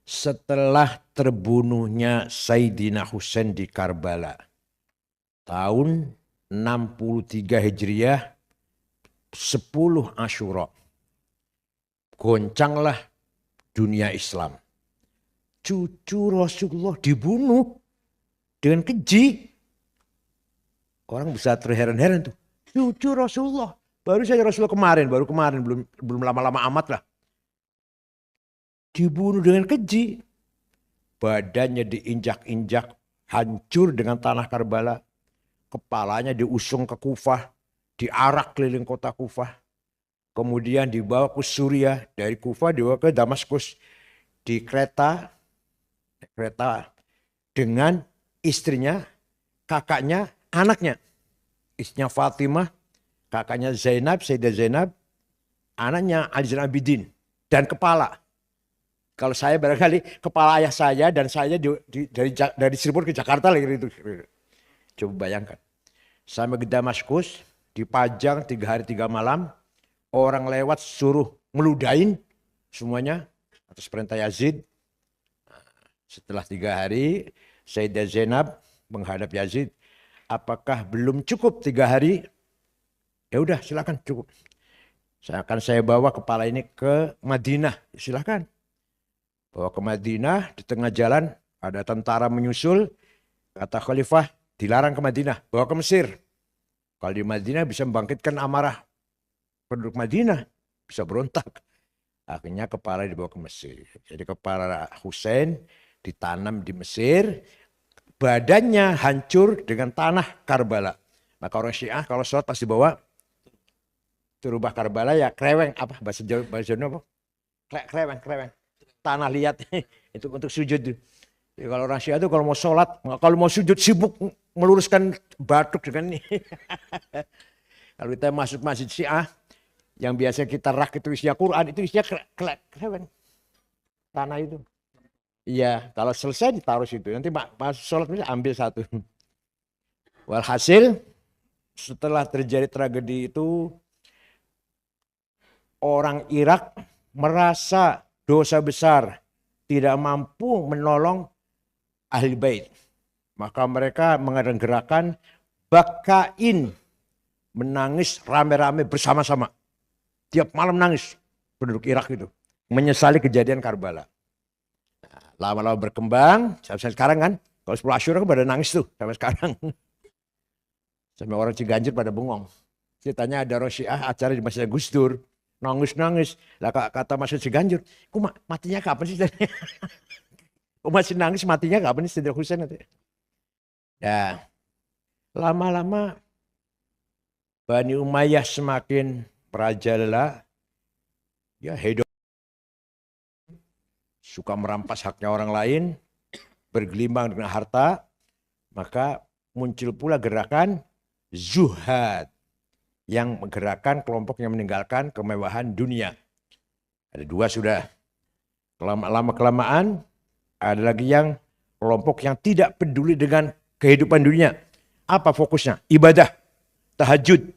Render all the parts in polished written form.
setelah terbunuhnya Sayyidina Husain di Karbala tahun 63 Hijriah 10 Asyura, goncanglah dunia Islam. Cucu Rasulullah dibunuh dengan keji. Orang bisa terheran-heran tuh. Cucu Rasulullah. Baru saja Rasulullah baru kemarin belum lama-lama amat lah. Dibunuh dengan keji. Badannya diinjak-injak, hancur dengan tanah Karbala. Kepalanya diusung ke Kufah, diarak keliling kota Kufah. Kemudian dibawa ke Suriah, dari Kufah dibawa ke Damaskus. Di kereta dengan istrinya, kakaknya, anaknya. Istrinya Fatimah, kakaknya Zainab, Sayyidah Zainab, anaknya Ali Zainal Abidin, dan kepala. Kalau saya barangkali kepala ayah saya dan saya dari Cirebon ke Jakarta lagi itu. Coba bayangkan. Sampai ke Damaskus, dipajang 3 hari 3 malam. Orang lewat suruh ngeludain semuanya atas perintah Yazid. Setelah 3 hari, Sayyidah Zainab menghadap Yazid. Apakah belum cukup 3 hari? Ya udah silakan cukup. Saya bawa kepala ini ke Madinah. Silakan. Bawa ke Madinah, di tengah jalan ada tentara menyusul. Kata Khalifah, dilarang ke Madinah, bawa ke Mesir. Kalau di Madinah bisa membangkitkan amarah penduduk Madinah, bisa berontak. Akhirnya kepala dibawa ke Mesir. Jadi kepala Husain ditanam di Mesir, badannya hancur dengan tanah Karbala. Maka orang Syiah kalau sholat pasti bawa turubah Karbala, ya kreweng, apa bahasa Jawa apa? Kreweng. Tanah liat itu untuk sujud. Jadi kalau orang Syiah itu kalau mau sholat, kalau mau sujud sibuk meluruskan batuk dengan ini. Kalau kita masuk masjid Syiah, yang biasa kita rak itu isinya Quran, itu isinya kreweng. Tanah itu. Iya, kalau selesai ditaruh situ. Nanti pas sholat ambil satu. Walhasil, setelah terjadi tragedi itu, orang Irak merasa dosa besar, tidak mampu menolong ahli bait. Maka mereka mengadakan gerakan Bakain, menangis rame-rame bersama-sama. Tiap malam nangis penduduk Irak itu, menyesali kejadian Karbala. Nah, lama-lama berkembang, sampai sekarang kan, kalau 10 Asyura kan pada nangis tuh sampai sekarang. Sampai orang Ciganjur pada bengong. Ceritanya ada orang Syiah acara di Masjid Gus Dur. Nangis. Lah kata Mas Ciganjur, kok matinya kapan sih? Kok masih nangis, matinya kapan sih Sayyidina Husain? Ya, lama-lama Bani Umayyah semakin merajalela. Ya, hidup suka merampas haknya orang lain, bergelimang dengan harta, maka muncul pula gerakan zuhad, yang menggerakkan kelompok yang meninggalkan kemewahan dunia. Ada 2 sudah. Lama-kelamaan ada lagi yang kelompok yang tidak peduli dengan kehidupan dunia. Apa fokusnya? Ibadah, tahajud.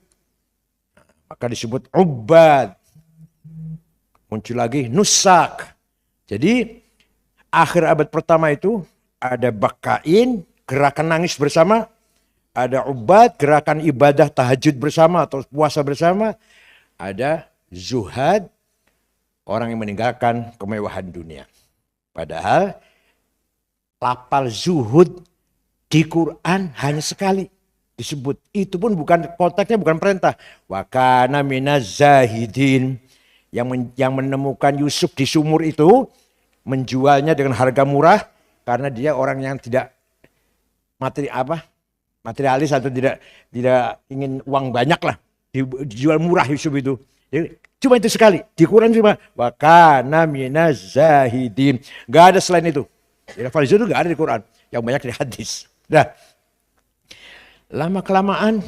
Maka disebut ubad. Muncul lagi nusak. Jadi akhir abad pertama itu ada Bakain, gerakan nangis bersama. Ada ubad, gerakan ibadah tahajud bersama atau puasa bersama. Ada zuhad, orang yang meninggalkan kemewahan dunia. Padahal lafal zuhud di Quran hanya sekali disebut. Itu pun bukan, konteksnya bukan perintah. Wa kana minaz zahidin. Yang menemukan Yusuf di sumur itu, menjualnya dengan harga murah karena dia orang yang tidak materialis atau tidak ingin uang banyak lah, dijual murah Yusuf itu. Jadi, cuma itu sekali di Quran, cuma wa kana minaz zahidin, nggak ada selain itu. Lafal itu nggak ada di Quran, yang banyak di hadis. Nah, lama kelamaan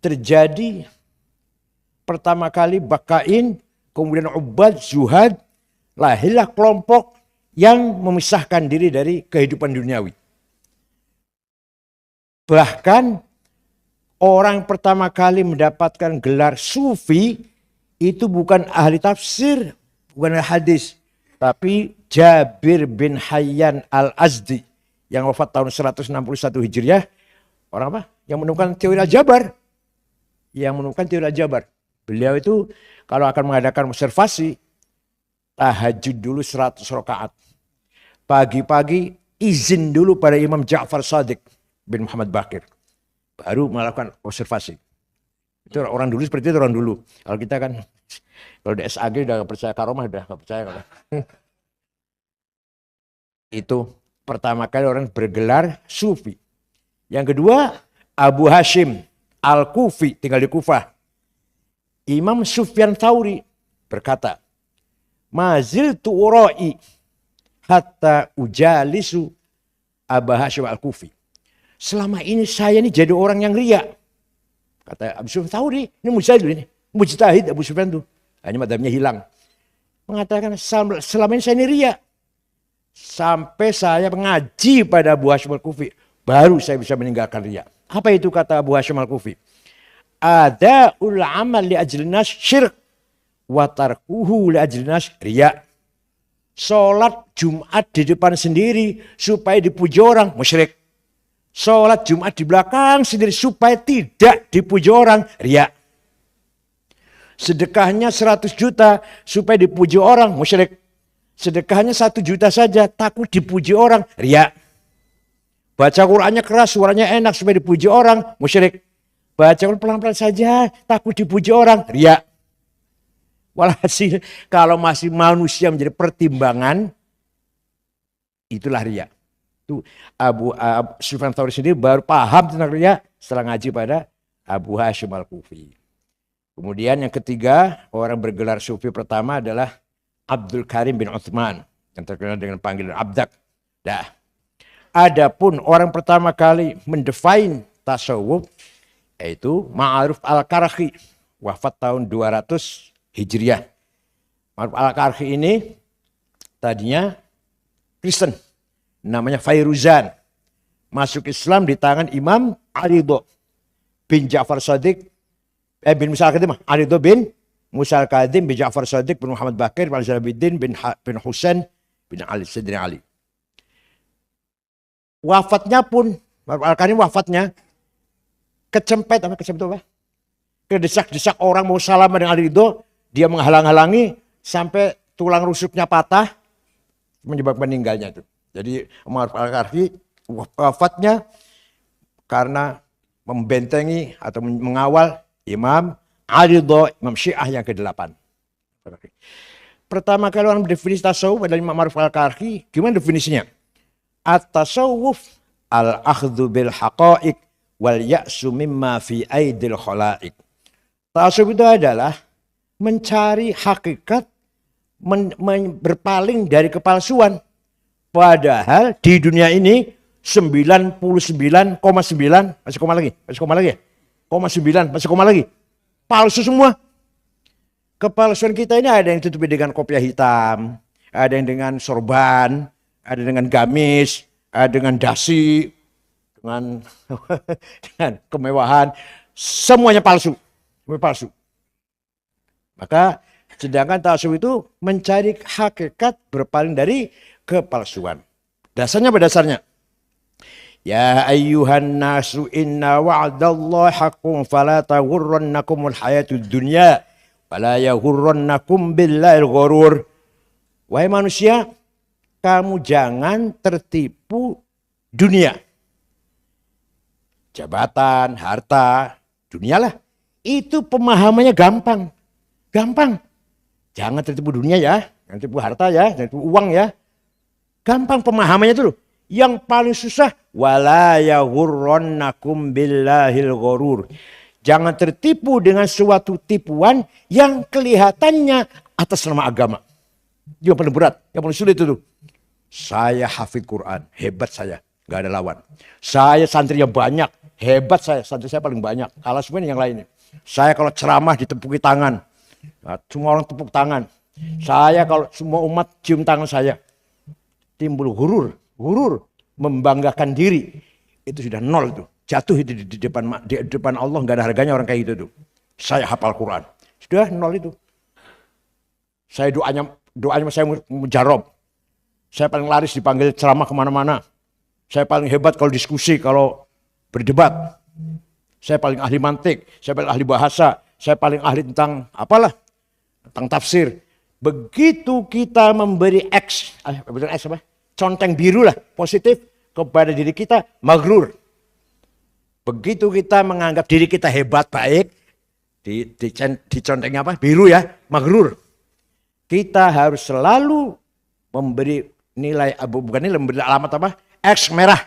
terjadi pertama kali Bakain, kemudian ubad, zuhad, lahirlah kelompok yang memisahkan diri dari kehidupan duniawi. Bahkan orang pertama kali mendapatkan gelar sufi itu bukan ahli tafsir, bukan ahli hadis, tapi Jabir bin Hayyan al-Azdi yang wafat tahun 161 Hijriah. Orang apa? Yang menemukan teori aljabar. Beliau itu kalau akan mengadakan observasi, tahajud dulu 100 rakaat. Pagi-pagi izin dulu pada Imam Ja'far Shadiq bin Muhammad Baqir. Baru melakukan observasi. Itu orang dulu seperti itu orang dulu. Kalau kita kan, kalau di SAG udah gak percaya karomah, udah gak percaya. Itu pertama kali orang bergelar sufi. Yang kedua, Abu Hashim Al-Kufi, tinggal di Kufah. Imam Sufyan Tsauri berkata, maziltu ura'i hatta ujalisu Abu Hashim Al-Kufi. Selama ini saya ini jadi orang yang riya. Kata Abu Sufyan Tsauri, ini mujtahid Abu Sufyan tuh. Hanya madhabnya hilang. Mengatakan selama ini saya ini riya. Sampai saya mengaji pada Abu Hashim Al-Kufi, baru saya bisa meninggalkan riya. Apa itu kata Abu Hashim Al-Kufi? Ada amal li ajlinas syirk wa tarkuhu li ajlinas riya. Salat Jumat di depan sendiri supaya dipuji orang, musyrik. Salat Jumat di belakang sendiri supaya tidak dipuji orang, riya. Sedekahnya 100 juta supaya dipuji orang, musyrik. Sedekahnya 1 juta saja, takut dipuji orang, riya. Baca Qur'annya keras, suaranya enak supaya dipuji orang, musyrik. Baca Qur'an pelan-pelan saja, takut dipuji orang, riya. Walhasil kalau masih manusia menjadi pertimbangan, itulah riya. Itu Abu Sufyan Tsauri sendiri baru paham tentang riya setelah ngaji pada Abu Hashim Al-Kufi. Kemudian yang ketiga, orang bergelar sufi pertama adalah Abdul Karim bin Uthman, yang terkenal dengan panggilan Abdak. Nah, adapun orang pertama kali mendefine tasawuf yaitu Ma'aruf Al-Karhi, wafat tahun 200 Hijriah. Ma'aruf Al-Karhi ini tadinya Kristen, namanya Fairuzan. Masuk Islam di tangan Imam Aridho bin Ja'far Shadiq, bin Musa Al-Kadhim, Aridho bin Musa Al-Kadhim bin Ja'far Shadiq bin Muhammad Baqir bin Zainuddin bin Husain bin Ali Sayyidina Ali. Wafatnya pun, Al-Karhi wafatnya kecempet apa? Kedesak-desak orang mau salam dengan Aridho, dia menghalang-halangi sampai tulang rusuknya patah menyebabkan meninggalnya itu. Jadi Umar Al-Karhi wafatnya karena membentengi atau mengawal Imam Aridho, Imam Syiah yang ke-8. Pertama kali orang mendefinisi tasawuf adalah Imam Ma'aruf Al-Karhi. Gimana definisinya? At-tasawuf al-akhdhu bil haqa'iq wal ya'su mimma fi aidil khala'iq. Tasawuf itu adalah mencari hakikat, berpaling dari kepalsuan. Padahal di dunia ini 99,9, masih koma lagi ya? 9, masih koma lagi. Palsu semua. Kepalsuan kita ini ada yang ditutupi dengan kopiah hitam, ada yang dengan sorban, ada dengan gamis, ada dengan dasi, dengan kemewahan. Semuanya palsu. Maka sedangkan tasawuf itu mencari hakikat, berpaling dari kepalsuan. Dasarnya apa dasarnya? Ya ayyuhan nasu inna wa'dallahi haqqun fala taghurrannakumul hayatud dunya wala yaghurrannakum billahil ghurur. Wahai manusia, kamu jangan tertipu dunia. Jabatan, harta, dunialah. Itu pemahamannya gampang. Jangan tertipu dunia ya, jangan tertipu harta ya, jangan tertipu uang ya. Gampang pemahamannya itu loh. Yang paling susah, wala yaghurrannakum billahil ghurur. Jangan tertipu dengan suatu tipuan yang kelihatannya atas nama agama. Yang paling berat, yang paling sulit itu. Saya hafid Quran, hebat saya, gak ada lawan. Saya santrinya banyak, hebat saya, santri saya paling banyak. Kalah semua yang lainnya. Saya kalau ceramah ditepuki tangan, semua orang tepuk tangan. Saya kalau semua umat cium tangan saya. Timbul gurur, membanggakan diri. Itu sudah nol tuh. Jatuh itu di depan Allah, nggak ada harganya orang kayak gitu tuh. Saya hafal Quran. Sudah nol itu. Saya doanya saya mujarab. Saya paling laris dipanggil ceramah kemana-mana. Saya paling hebat kalau diskusi, kalau berdebat. Saya paling ahli mantik, saya paling ahli bahasa, saya paling ahli tentang apalah, tentang tafsir. Begitu kita memberi conteng biru lah, positif kepada diri kita, maghrur. Begitu kita menganggap diri kita hebat, baik, di contengnya apa? Biru ya, maghrur. Kita harus selalu memberi nilai, bukan nilai, memberi alamat apa? X merah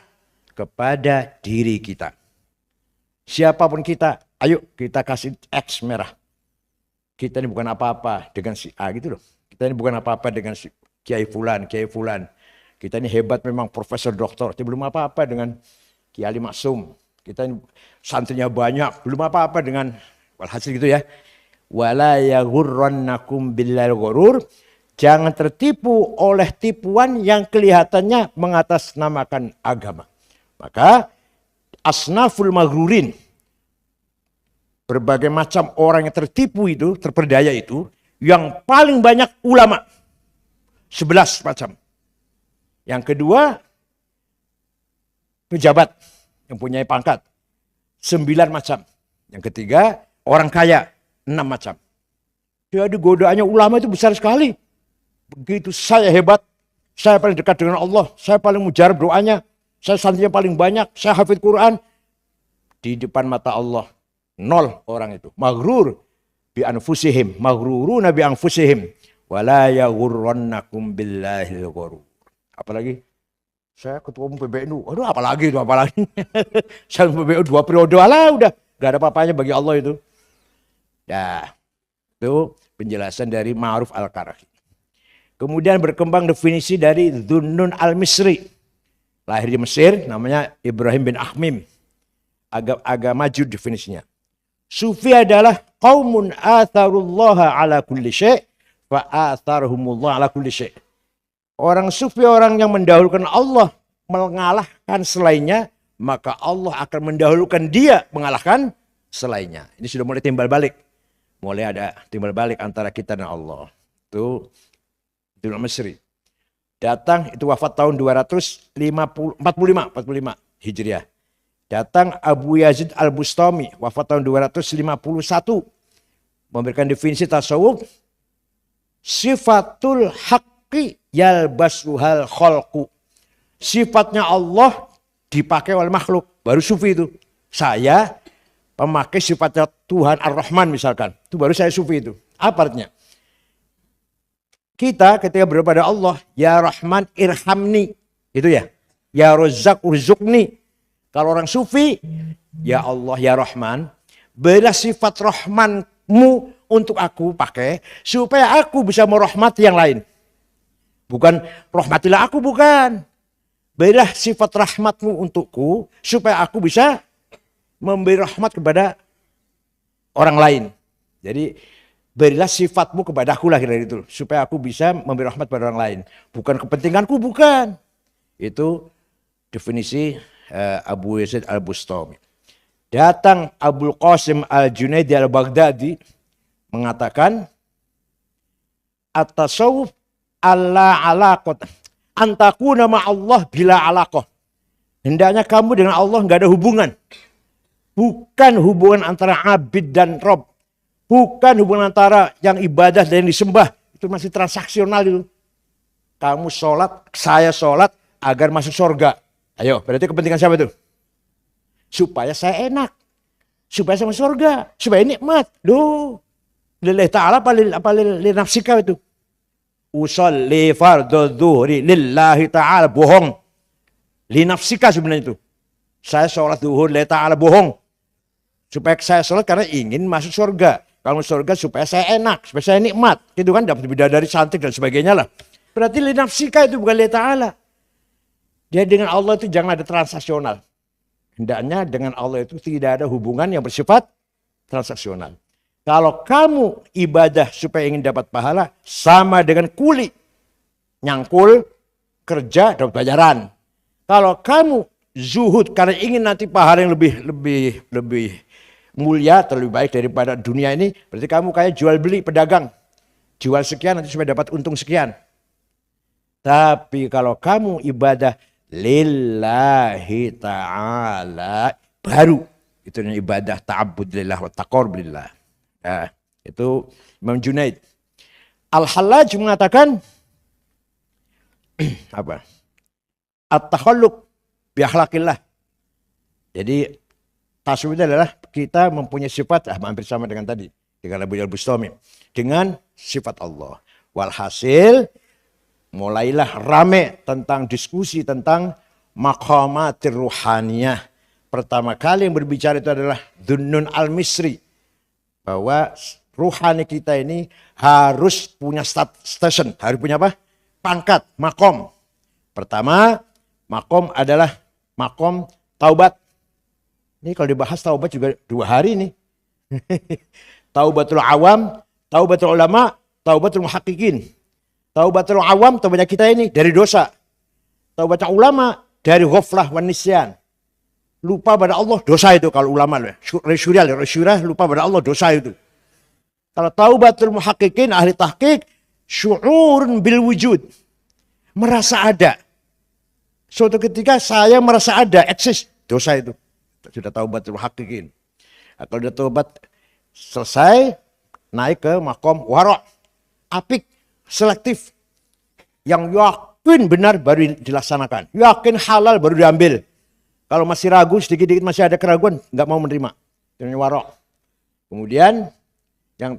kepada diri kita. Siapapun kita, ayo kita kasih X merah. Kita ini bukan apa-apa dengan si A gitu loh. Kita ini bukan apa-apa dengan si Kiai Fulan, Kiai Fulan. Kita ini hebat memang profesor doktor. Kita belum apa-apa dengan Kiai Ali Maksum. Kita ini santrinya banyak. Belum apa-apa dengan, walhasil gitu ya. Wala yaghurrannakum billahil ghurur. Jangan tertipu oleh tipuan yang kelihatannya mengatasnamakan agama. Maka asnaful maghrurin, berbagai macam orang yang tertipu itu, terperdaya itu, yang paling banyak ulama, 11 macam. Yang kedua, pejabat yang punya pangkat, 9 macam. Yang ketiga, orang kaya, 6 macam. Jadi godaannya ulama itu besar sekali. Begitu saya hebat, saya paling dekat dengan Allah, saya paling mujarab doanya, saya santrinya paling banyak, saya hafid Quran. Di depan mata Allah, 0 orang itu. Maghrur bi anfusihim, maghruruna bi anfusihim. Wala yaghurrannakum billahil ghurur. Apalagi? Saya ketua umum PBNU. Aduh, apalagi itu, apalagi. Saya PBNU 2 periode, alah udah. Gak ada apa-apanya bagi Allah itu. Ya, itu penjelasan dari Ma'ruf Al-Karahi. Kemudian berkembang definisi dari Dhunnun Al-Misri. Lahir di Mesir, namanya Ibrahim bin Ahmim. Agak maju definisinya. Sufi adalah qaumun atharullaha ala kulli syai' fa atharhumullah ala kulli syai'. Orang sufi orang yang mendahulukan Allah mengalahkan selainnya, maka Allah akan mendahulukan dia mengalahkan selainnya. Ini sudah mulai timbal balik. Mulai ada timbal balik antara kita dan Allah. Itu Mesri. Datang, itu wafat tahun 245 Hijriah. Datang Abu Yazid Al-Bustami, wafat tahun 251. Memberikan definisi tasawuf. Sifatul haqqi yalbasuhal khalqu. Sifatnya Allah dipakai oleh makhluk. Baru sufi itu. Saya pemakai sifatnya Tuhan Ar-Rahman misalkan. Itu baru saya sufi itu. Apa artinya? Kita ketika berdoa pada Allah, ya Rahman irhamni, itu ya. Ya Razzaq urzuqni. Kalau orang sufi, ya Allah ya Rahman, berilah sifat Rahmanmu untuk aku pakai supaya aku bisa merahmati yang lain. Bukan rahmatilah aku, bukan. Berilah sifat rahmatmu untukku supaya aku bisa memberi rahmat kepada orang lain. Jadi berilah sifatmu kepadaku lah kira-kira itu. Supaya aku bisa memberi rahmat pada orang lain. Bukan kepentinganku, bukan. Itu definisi Abu Yazid Al-Bustami. Datang Abul Qasim Al-Junaidi Al-Baghdadi mengatakan at-tasawuf alla alaqat antakuna ma'allah bila alaqah. Hendaknya kamu dengan Allah nggak ada hubungan. Bukan hubungan antara abid dan Rob. Bukan hubungan antara yang ibadah dan yang disembah. Itu masih transaksional itu. Kamu sholat, saya sholat agar masuk surga. Ayo, berarti kepentingan siapa itu? Supaya saya enak. Supaya saya masuk surga. Supaya nikmat. Duh. Lillahi ta'ala apa nafsika itu? Usalli fardhu dhuhri lillahi ta'ala. Bohong. Li nafsika sebenarnya itu. Saya sholat zuhur lillahi ta'ala, bohong. Supaya saya sholat karena ingin masuk surga. Kalau surga supaya saya enak, supaya saya nikmat. Itu kan dapat bidadari cantik dan sebagainya lah. Berarti li nafsika itu bukan lillahi ta'ala. Jadi dengan Allah itu jangan ada transaksional. Hendaknya dengan Allah itu tidak ada hubungan yang bersifat transaksional. Kalau kamu ibadah supaya ingin dapat pahala, sama dengan kuli. Nyangkul, kerja, dapat bayaran. Kalau kamu zuhud karena ingin nanti pahala yang lebih mulia, terlebih baik daripada dunia ini, berarti kamu kayak jual beli pedagang. Jual sekian nanti supaya dapat untung sekian. Tapi kalau kamu ibadah lillahi ta'ala, baru itu ibadah ta'abbud lillah wa taqarrub lillah. Nah, itu Imam Junaid. Al-Hallaj mengatakan apa? At-takhalluq bi akhlaqillah. Jadi tasawuf itu adalah kita mempunyai sifat hampir sama dengan tadi dengan Abu Al-Bustami dengan sifat Allah. Walhasil mulailah rame tentang diskusi tentang maqamatir ruhaniyah. Pertama kali yang berbicara itu adalah Dhunnun al-Misri, bahwa ruhani kita ini harus punya station, harus punya apa? Pangkat, makom. Pertama, makom adalah makom taubat. Ini kalau dibahas taubat juga 2 hari nih. Taubatul awam, taubatul ulama, taubatul muhaqqiqin. Taubatul awam, taubatnya kita ini dari dosa. Taubatul ulama dari ghaflah wan nisyan. Lupa pada Allah, dosa itu kalau ulama. Syurah lupa pada Allah, dosa itu. Kalau taubatul muhaqqiqin, ahli tahqiq, syu'urun bil wujud. Merasa ada. Suatu ketika saya merasa ada, eksis. Dosa itu. Sudah taubatul muhaqqiqin. Nah, kalau sudah taubat selesai, naik ke makom wara'. Apik, selektif. Yang yakin benar baru dilaksanakan. Yakin halal baru diambil. Kalau masih ragu, sedikit-sedikit masih ada keraguan, nggak mau menerima. Ini wara'. Kemudian yang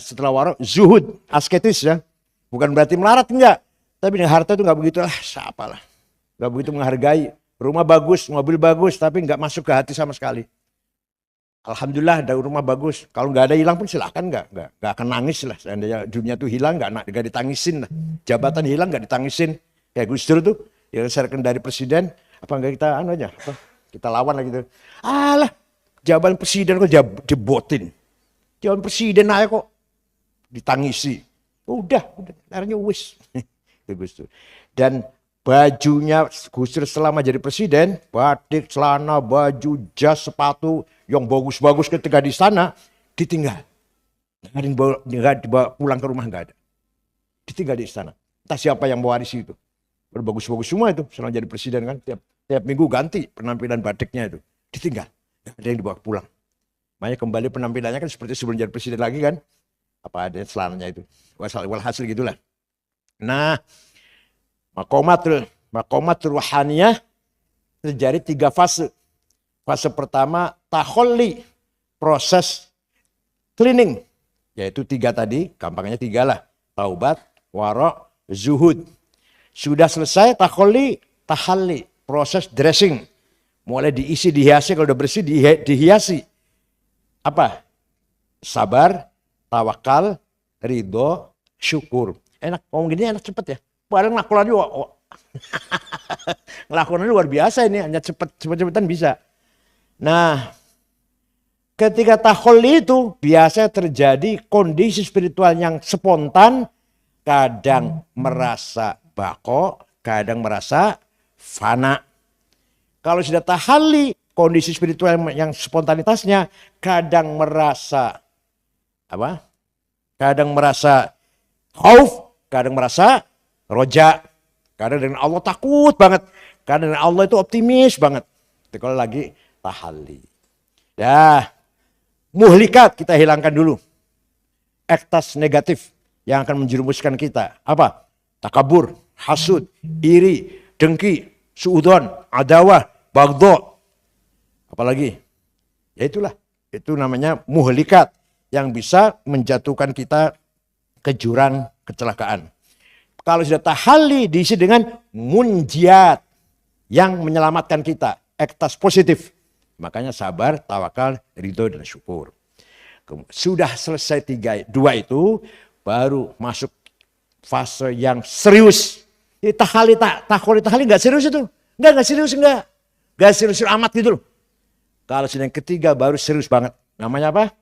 setelah wara' zuhud, asketis ya. Bukan berarti melarat, enggak. Tapi dengan harta itu nggak begitu lah, siapalah. Nggak begitu menghargai. Rumah bagus, mobil bagus, tapi nggak masuk ke hati sama sekali. Alhamdulillah ada rumah bagus. Kalau nggak ada hilang pun silakan, nggak akan nangis lah. Seandainya dunia itu hilang, nggak ditangisin lah. Jabatan hilang nggak ditangisin. Kayak Gus Dur tuh, yang diserahkan dari presiden, apa nggak kita aja, kita lawan lah gitu. Alah, jabatan presiden kok jebotin. Jabatan presiden aja kok ditangisi. Udah, akhirnya wis. Gus Dur. Dan bajunya Gus Dur selama jadi presiden, batik, celana, baju, jas, sepatu yang bagus-bagus ketika di sana ditinggal. Nggak dibawa pulang ke rumah, nggak ada. Ditinggal di istana. Entah siapa yang mewarisi itu. Bagus-bagus semua itu selama jadi presiden kan. Tiap minggu ganti penampilan batiknya itu. Ditinggal. Nggak ada yang dibawa pulang. Makanya kembali penampilannya kan seperti sebelum jadi presiden lagi kan. Apa ada celananya itu. Walhasil gitulah. Nah, Maqamatul ruhaniyah terjadi 3 fase. Fase pertama takholli, proses cleaning, yaitu 3 tadi, gampangnya 3 lah. Taubat, wara', zuhud. Sudah selesai takholli, tahalli, proses dressing. Mulai diisi, dihiasi, kalau udah bersih dihiasi. Apa? Sabar, tawakal, ridho, syukur. Enak, ngomong gini enak cepet ya. Padahal ngelakuannya luar biasa ini, hanya cepet-cepetan bisa. Nah, ketika takholli itu biasa terjadi kondisi spiritual yang spontan, kadang merasa bako, kadang merasa fana. Kalau sudah tahalli, kondisi spiritual yang spontanitasnya kadang merasa apa? Kadang merasa khauf, kadang merasa roja, karena dengan Allah takut banget, karena dengan Allah itu optimis banget. Itu kalau lagi tahalli. Dah, muhlikat kita hilangkan dulu. Ektas negatif yang akan menjerumuskan kita. Apa? Takabur, hasud, iri, dengki, suudon, adawah, bagdo. Apalagi? Ya itulah. Itu namanya muhlikat yang bisa menjatuhkan kita ke jurang kecelakaan. Kalau sudah tahalli diisi dengan munjiat yang menyelamatkan kita. Ektas positif. Makanya sabar, tawakal, ridho, dan syukur. Sudah selesai 2 itu, baru masuk fase yang serius. Jadi tahalli nggak serius itu. Nggak serius, nggak serius amat gitu loh. Kalau sudah yang ketiga baru serius banget. Namanya apa?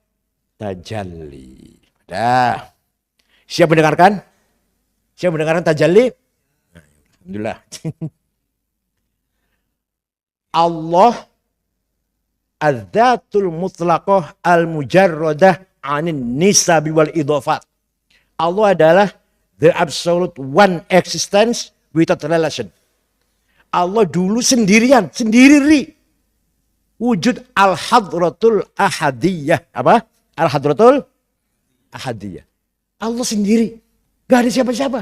Tajalli. Dah. Siap mendengarkan? Siapa mendengarkan tajalli? Alhamdulillah. Allah az-zatul mutlaqah al-mujarradah anin nisabi wal idhafat. Allah adalah The absolute one existence without relation. Allah dulu sendirian, sendiri. Wujud al-hadratul ahadiyah. Apa? Al-hadratul ahadiyah. Allah sendiri. Gak ada siapa-siapa.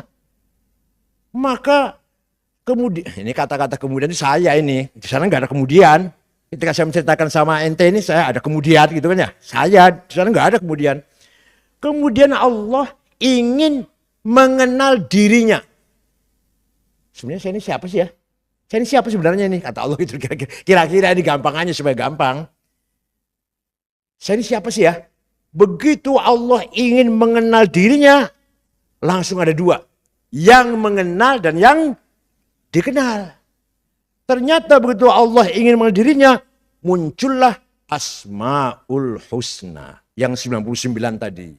Maka kemudian, ini kata-kata kemudian itu saya ini. Di sana gak ada kemudian. Ketika saya menceritakan sama ente ini, saya ada kemudian gitu kan ya. Saya, di sana gak ada kemudian. Kemudian Allah ingin mengenal dirinya. Sebenarnya saya ini siapa sih ya? Saya ini siapa sebenarnya ini? Kata Allah itu kira-kira ini gampangannya supaya gampang. Saya ini siapa sih ya? Begitu Allah ingin mengenal dirinya, langsung ada dua. Yang mengenal dan yang dikenal. Ternyata begitu Allah ingin mengenal dirinya, muncullah Asmaul Husna. Yang 99 tadi.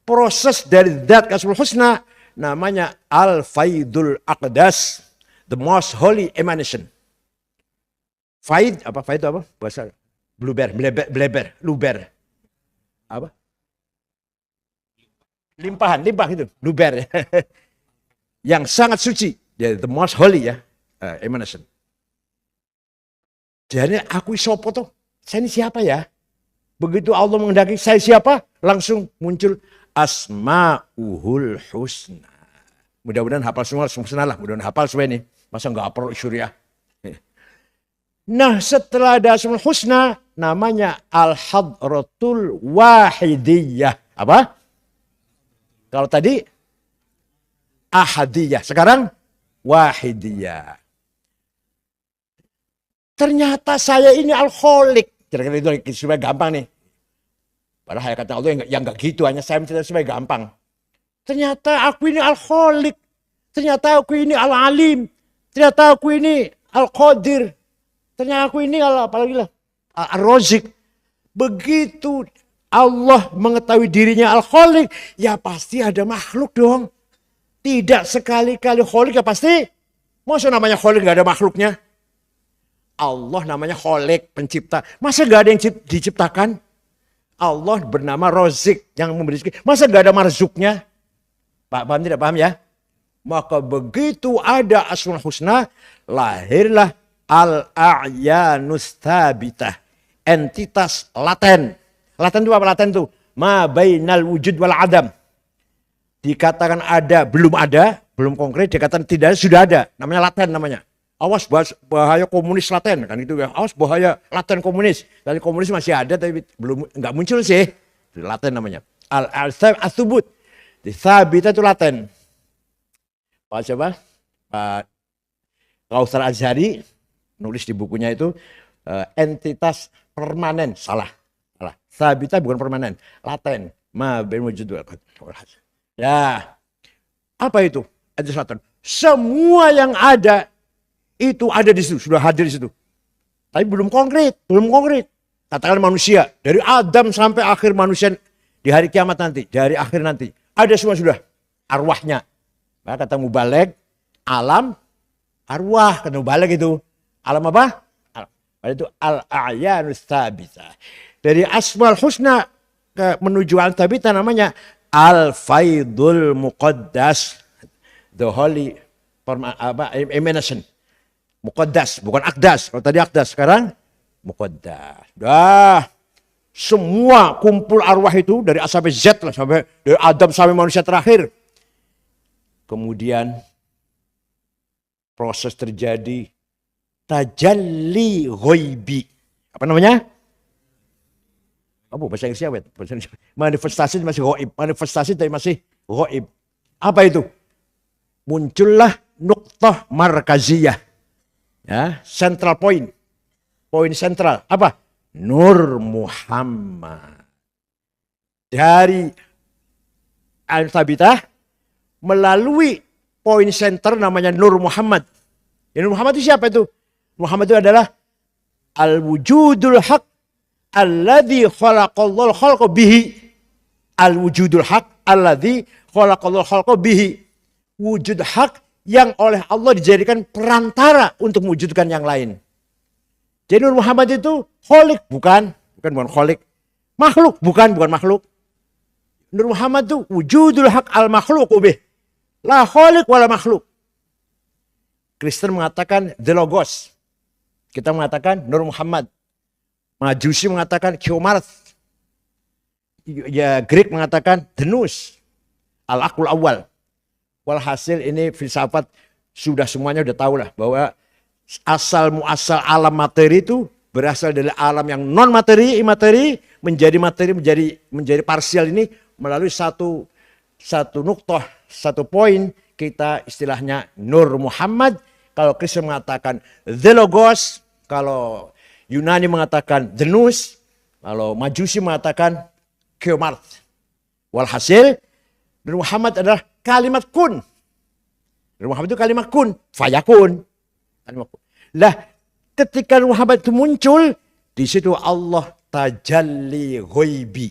Proses dari zat Asmaul Husna namanya Al-Faidul Aqdas. The most holy emanation. Faid apa? Faid itu apa? Bahasa bleber, luber. Apa? Limpah itu, luber. Yang sangat suci, the most holy ya, emanation. Jadi aku sopo tuh, saya ini siapa ya? Begitu Allah menghendaki saya siapa, langsung muncul Asma'uhul Husna. Mudah-mudahan hafal semua lah, mudah-mudahan hafal semua ini. Masa nggak hafal syuriah? Nah setelah ada Asmaul Husna, namanya Al-Hadratul Wahidiyah. Apa? Kalau tadi Ahadiyah, sekarang Wahidiyah. Ternyata saya ini Al-Khaliq. Kira-kira itu supaya gampang nih. Padahal kata Allah yang nggak gitu, hanya saya menceritakan supaya gampang. Ternyata aku ini Al-Khaliq. Ternyata aku ini Al-Alim. Ternyata aku ini Al-Qadir. Ternyata aku ini Al-Razik. Begitu Allah mengetahui dirinya Al-Khaliq, ya pasti ada makhluk dong. Tidak sekali-kali Khaliq ya pasti. Masa namanya Khaliq gak ada makhluknya? Allah namanya Khaliq, pencipta. Masa gak ada yang diciptakan? Allah bernama Razik, yang memberi rezeki. Masa gak ada marzuknya? Paham tidak paham ya? Maka begitu ada Asmaul Husna, lahirlah Al-A'yanus Thabitah. Entitas laten. Laten itu apa laten itu? Ma bainal wujud wal adam. Dikatakan ada, belum konkret. Dikatakan tidak, sudah ada. Namanya laten namanya. Awas bahaya komunis laten. Kan itu ya. Awas bahaya laten komunis. Dari komunis masih ada tapi belum nggak muncul sih. Laten namanya. Al-Thubut. Thabitah itu laten. Pak siapa? Pak Kautsar Azhari nulis di bukunya itu entitas permanen. Salah. Thabitah bukan permanen, laten. Ma bain wujud wal adam. Ya. Apa itu? Entitas laten. Semua yang ada itu ada di situ, sudah hadir di situ. Tapi belum konkret. Katakan manusia, dari Adam sampai akhir manusia di hari kiamat nanti, dari akhir nanti, ada semua sudah arwahnya. Nah, kata mubalig, alam arwah, kata mubalig itu. Alam apa? Itu al-a'yanus thabitah. Dari Asmaul Husna menuju al-thabitah namanya al-faidul muqaddas. The holy emanation. Muqaddas, bukan akdas. Kalau tadi akdas, sekarang muqaddas. Dah, semua kumpul arwah itu dari A sampai Z lah, sampai dari Adam sampai manusia terakhir. Kemudian proses terjadi tajalli ghaibi. Apa namanya? Apa bahasa Inggrisnya? Manifestasi masih ghaib. Manifestasi tapi masih ghaib. Apa itu? Muncullah nuqtah markaziyah. Ya, central point. Poin sentral. Apa? Nur Muhammad. Dari Al-Thabitah melalui poin center namanya Nur Muhammad. Ya, Nur Muhammad itu siapa itu? Muhammad itu adalah al-wujudul haq alladzi khalaqallahu khalqa bihi. Al-wujudul haq alladzi khalaqallahu khalqa bihi. Wujud hak yang oleh Allah dijadikan perantara untuk mewujudkan yang lain. Jadi Nur Muhammad itu khaliq, bukan khaliq. Makhluk, bukan makhluk. Nur Muhammad itu wujudul haq al-makhluq bih. La khaliq wala makhluk. Kristen mengatakan the logos. Kita mengatakan Nur Muhammad. Majusi mengatakan Kiomarth. Ya, Greek mengatakan the nous. Al-aql awal. Walhasil ini filsafat sudah semuanya udah tahu lah bahwa asal muasal alam materi itu berasal dari alam yang non materi, imateri, menjadi materi, menjadi parsial ini melalui satu nuktoh, satu poin, kita istilahnya Nur Muhammad. Kalau Kristen mengatakan the logos, kalau Yunani mengatakan the nous, kalau Majusi mengatakan Kiomarth. Walhasil Nur Muhammad adalah kalimat kun. Nur Muhammad itu kalimat kun, fayakun. Lah, ketika Nur Muhammad itu muncul, di situ Allah tajalli ghaibi.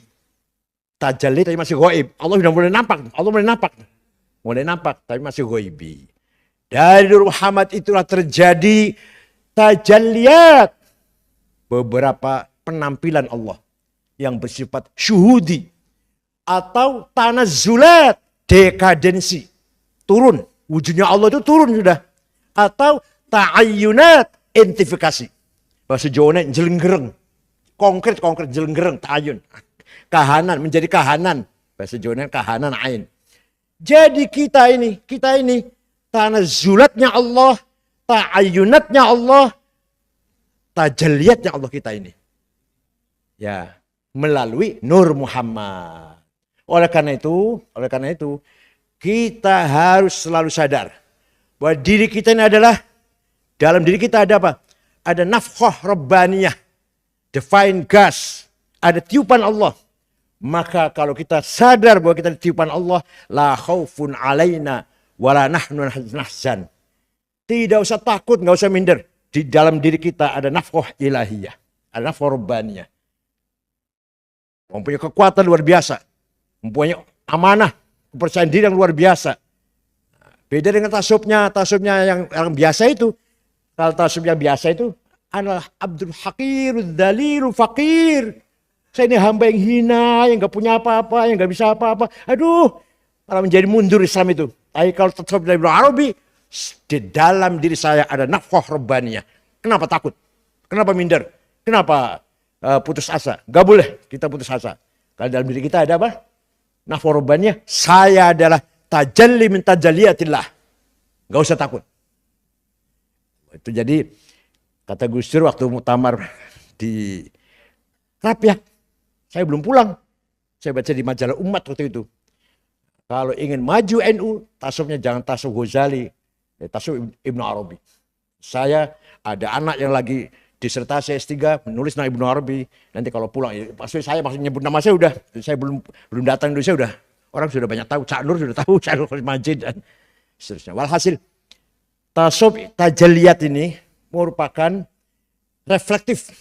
Tajalli tapi masih ghaib. Allah sudah mulai nampak. Mulai nampak tapi masih ghaibi. Dari Nur Muhammad itulah terjadi tajalliyat. Beberapa penampilan Allah yang bersifat syuhudi. Atau tanazzulat, dekadensi. Turun. Wujudnya Allah itu turun sudah. Atau ta'ayyunat, identifikasi. Bahasa Jawanya jelenggereng. Konkret jelenggereng, ta'ayyun. Kahanan, menjadi kahanan. Bahasa Jawanya kahanan ain. Jadi kita ini tanazzulatnya Allah, ta'ayyunatnya Allah, tajalliyatnya Allah kita ini. Ya, melalui Nur Muhammad. Oleh karena itu, kita harus selalu sadar bahwa diri kita ini adalah, dalam diri kita ada apa? Ada nafkhah rabbaniyah, divine gas, ada tiupan Allah. Maka kalau kita sadar bahwa kita tiupan Allah, la khaufun alaina wala nahnu nahzan. Tidak usah takut, nggak usah minder. Di dalam diri kita ada nafkhah ilahiyah, ada nafkhah rabbaniyah. Mempunyai kekuatan luar biasa, mempunyai amanah, kepercayaan diri yang luar biasa. Beda dengan tasawufnya yang biasa itu. Kalau tasawuf yang biasa itu adalah Abdul Hakir, Dalil, Fakir. Saya ini hamba yang hina, yang gak punya apa-apa, yang gak bisa apa-apa. Aduh, malah menjadi mundur Islam itu. Tapi kalau tasawuf dari Ibnu Arabi, di dalam diri saya ada nafkhah rabbaniyah. Kenapa takut? Kenapa minder? Kenapa putus asa? Gak boleh kita putus asa. Kalau dalam diri kita ada apa? Nafkhah rabbaniyah. Saya adalah tajalli min tajalliyatillah. Gak usah takut. Itu jadi kata Gus Dur waktu muktamar di Rapiak. Saya belum pulang. Saya baca di majalah Umat waktu itu. Kalau ingin maju NU, tasawufnya jangan tasawuf Ghazali, tasawuf Ibnu Arabi. Saya ada anak yang lagi disertasi S3 menulis nama Ibnu Arabi. Nanti kalau pulang, maksudnya nyebut nama saya udah, saya belum datang Indonesia udah. Orang sudah banyak tahu, Cak Nur sudah tahu, Cak Nur Majid dan seterusnya. Walhasil, tasawuf tajalliyat ini merupakan reflektif.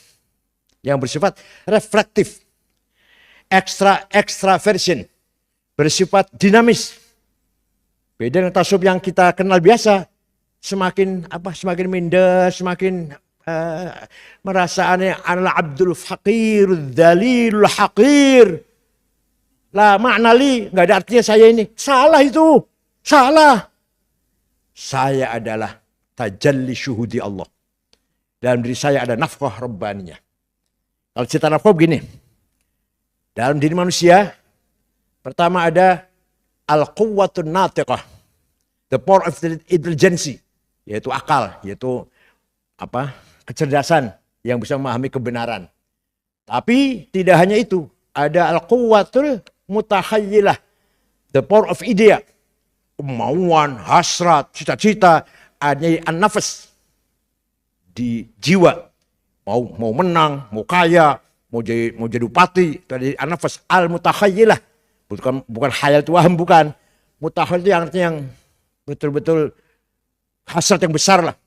Yang bersifat reflektif. Extraversion. Bersifat dinamis. Beda dengan tasawuf yang kita kenal biasa. Semakin minder, semakin merasa aneh. Adalah Abdul Fakir, Dalil, Hakir. Lah makna li, nggak ada artinya saya ini. Salah itu, salah. Saya adalah tajalli syuhudi Allah. Dalam diri saya ada nafkhah rabbaniyah. Kalau cerita nafkhah begini. Dalam diri manusia, pertama ada al-quwwatun natiqah. The power of intelligence. Yaitu akal, yaitu kecerdasan yang bisa memahami kebenaran. Tapi tidak hanya itu. Ada al-quwwatul mutakhayyilah, the power of idea, kemauan, hasrat, cita-cita, ada an-nafas di jiwa, mau menang, mau kaya, mau jadi bupati, tadi an-nafas al-mutakhayyilah, bukan khayal tuhan, bukan mutakhayil itu artinya yang betul-betul hasrat yang besar lah,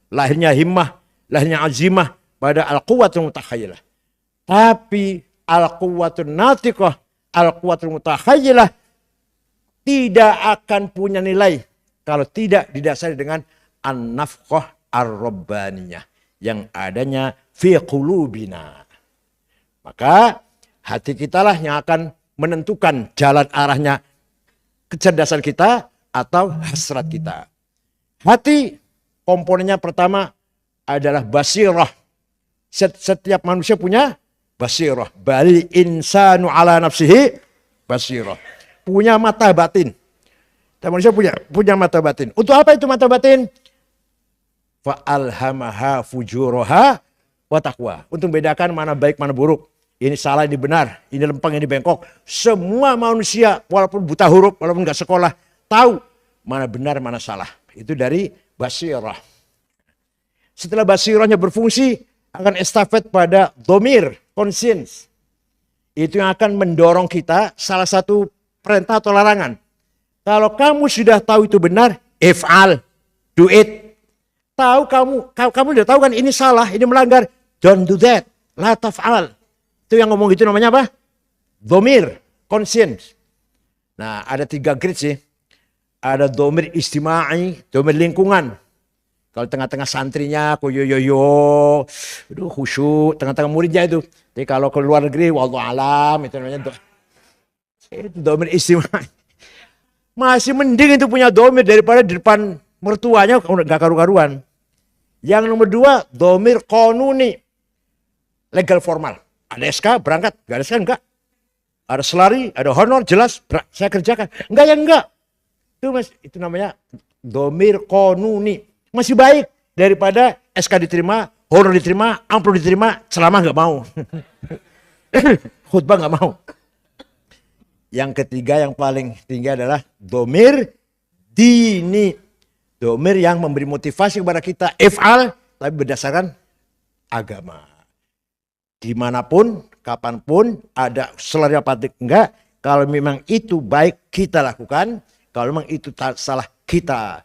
lahirnya azimah pada al-quwwatul mutakhayyilah. Tapi al-quwwatun natiqah, al-quwwatul mutakhayyilah tidak akan punya nilai kalau tidak didasari dengan an-nafkhah ar-rabbaniyah yang adanya fi qulubina. Maka hati kita lah yang akan menentukan jalan arahnya kecerdasan kita atau hasrat kita. Hati komponennya pertama adalah basirah. Setiap manusia punya basirah. Bal insanu ala nafsihi basirah. Punya mata batin. Dan manusia punya mata batin. Untuk apa itu mata batin? Fa'alhamaha fujuraha wa taqwa. Untuk membedakan mana baik mana buruk. Ini salah, ini benar, ini lempeng, ini bengkok. Semua manusia walaupun buta huruf, walaupun nggak sekolah, tahu mana benar, mana salah. Itu dari basirah. Setelah basirahnya berfungsi, akan estafet pada domir, conscience. Itu yang akan mendorong kita salah satu perintah atau larangan. Kalau kamu sudah tahu itu benar, if'al, do it. Kamu sudah tahu kan ini salah, ini melanggar. Don't do that, la taf'al. Itu yang ngomong gitu namanya apa? Domir, conscience. Nah, ada 3 grade sih. Ada domir istima'i, domir lingkungan. Kalau tengah-tengah santrinya, aduh khusyuk, tengah-tengah muridnya itu. Jadi kalau ke luar negeri, wallahu alam, itu namanya itu domir istima'i. Masih mending itu punya domir daripada di depan mertuanya, gak karu-karuan. Yang nomor 2, domir konuni, legal formal. Ada SK berangkat, gak ada SK enggak. Ada selari, ada honor, jelas saya kerjakan. Enggak ya enggak. Itu namanya domir konuni. Masih baik daripada SK diterima, honor diterima, amplop diterima, selama enggak mau. Khutbah enggak mau. Yang ketiga yang paling tinggi adalah domir dini. Domir yang memberi motivasi kepada kita if'al, tapi berdasarkan agama. Dimanapun, kapanpun, ada selari apa enggak, kalau memang itu baik kita lakukan, kalau memang itu salah kita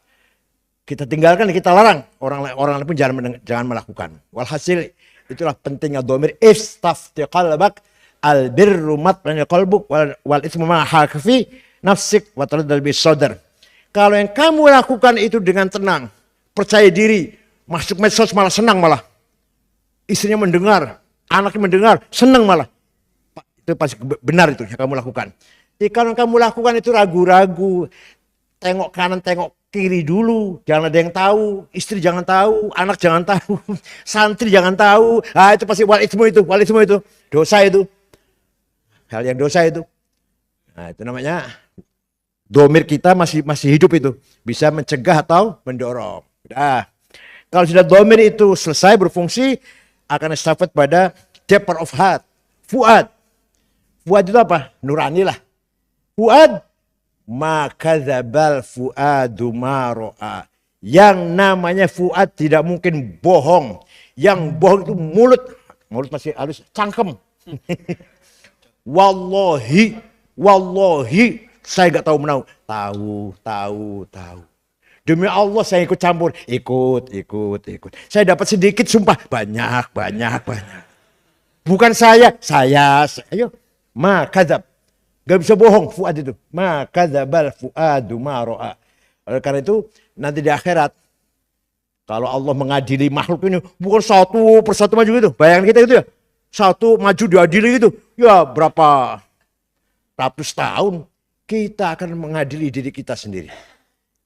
tinggalkan, kita larang. Orang lain pun jangan melakukan. Walhasil itulah pentingnya domir. Istafti qalbak albirru mat'ani qalbuk wal itsmu ma hakifi nafsik wa taraddal bis sadr. Kalau yang kamu lakukan itu dengan tenang, percaya diri, masuk medsos malah senang malah. Istrinya mendengar, anaknya mendengar, senang malah. Itu pasti benar itu yang kamu lakukan. Jadi kalau kamu lakukan itu ragu-ragu, tengok kanan, tengok kiri dulu. Jangan ada yang tahu, istri jangan tahu, anak jangan tahu, santri jangan tahu. Ah itu pasti wal itsmu itu, dosa itu. Hal yang dosa itu. Nah itu namanya domir kita masih hidup itu. Bisa mencegah atau mendorong. Nah, kalau sudah domir itu selesai berfungsi, akan estafet pada depth of heart. Fuad. Fuad itu apa? Nurani lah. Fuad. Maka zabal fuadu maro'a. Yang namanya fuad tidak mungkin bohong. Yang bohong itu mulut. Mulut masih halus. Cangkem. Wallahi. Saya gak tahu menau. Tahu. Demi Allah saya ikut campur. Ikut. Saya dapat sedikit sumpah. Banyak. Bukan saya. Ayo. Makadzab. Gak bisa bohong fuad itu. Makadzabal fuadu maro'a. Oleh karena itu nanti di akhirat. Kalau Allah mengadili makhluk ini. Bukan satu persatu maju gitu. Bayangkan kita gitu ya. Satu maju diadili gitu. Ya berapa ratus tahun. Kita akan mengadili diri kita sendiri.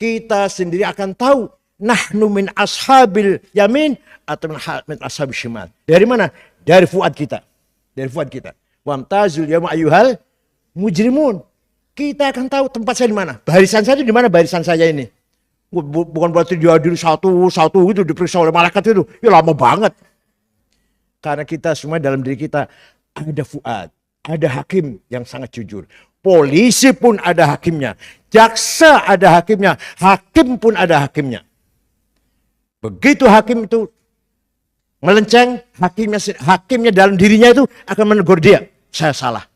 Kita sendiri akan tahu. Nahnu min ashabil yamin. Atau min ashabil shimal. Dari mana? Dari fuad kita. Wamtazul yawma ayyuhal mujrimun. Kita akan tahu tempat saya di mana. Barisan saya di mana barisan saya ini. Bukan berarti diadili satu gitu diperiksa oleh malaikat itu. Ya lama banget. Karena kita semua dalam diri kita ada fuad. Ada hakim yang sangat jujur. Polisi pun ada hakimnya. Jaksa ada hakimnya. Hakim pun ada hakimnya. Begitu hakim itu melenceng, hakimnya dalam dirinya itu akan menegur dia. Saya salah.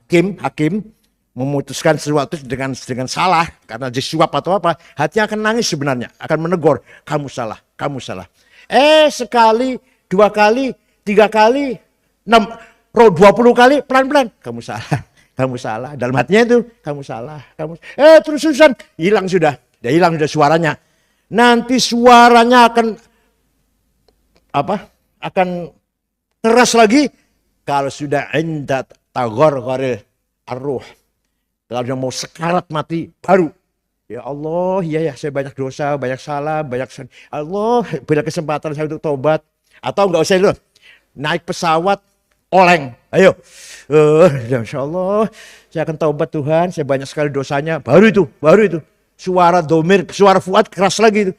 Hakim memutuskan sesuatu dengan salah karena disuap atau apa, hatinya akan nangis sebenarnya, akan menegur, kamu salah. Sekali, 2 kali, 3 kali, 20 kali pelan-pelan, kamu salah. Dalam hatinya itu, kamu salah. Terus-terusan hilang sudah suaranya. Nanti suaranya akan keras lagi kalau sudah inda taghargharil arruh. Lalu yang mau sekarat mati baru. Ya Allah, ya saya banyak dosa, banyak salah, Allah beri kesempatan saya untuk tobat. Atau enggak usah dulu. Naik pesawat, oleng. Ayo. Insya Allah, saya akan taubat Tuhan, saya banyak sekali dosanya. Baru itu. Suara domir, suara Fuad keras lagi itu.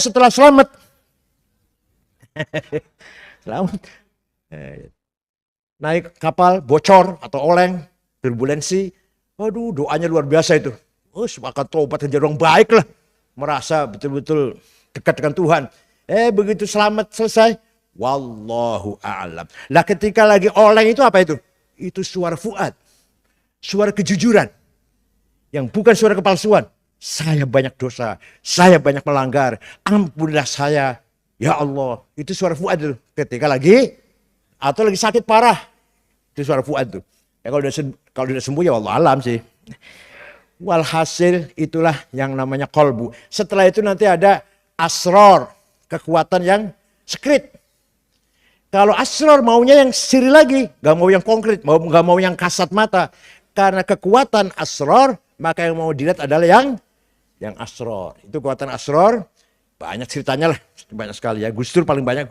Setelah selamat. Selamat. Naik kapal, bocor atau oleng, turbulensi. Aduh, doanya luar biasa itu. Akan tobat dan jadi orang baik lah. Merasa betul-betul dekat dengan Tuhan. Begitu selamat selesai. Wallahu a'lam. Lah ketika lagi oleng itu apa itu? Itu suara Fuad. Suara kejujuran. Yang bukan suara kepalsuan. Saya banyak dosa. Saya banyak melanggar. Ampunilah saya. Ya Allah. Itu suara Fuad itu. Ketika lagi. Atau lagi sakit parah. Itu suara Fuad itu. Ya, kalau udah sembuh ya Allah alam sih. Walhasil itulah yang namanya kolbu. Setelah itu nanti ada asror. Kekuatan yang sekret. Kalau asror maunya yang siri lagi. Gak mau yang konkret. Gak mau yang kasat mata. Karena kekuatan asror. Maka yang mau dilihat adalah yang asror. Itu kekuatan asror. Banyak ceritanya lah. Banyak sekali ya. Gus Dur paling banyak.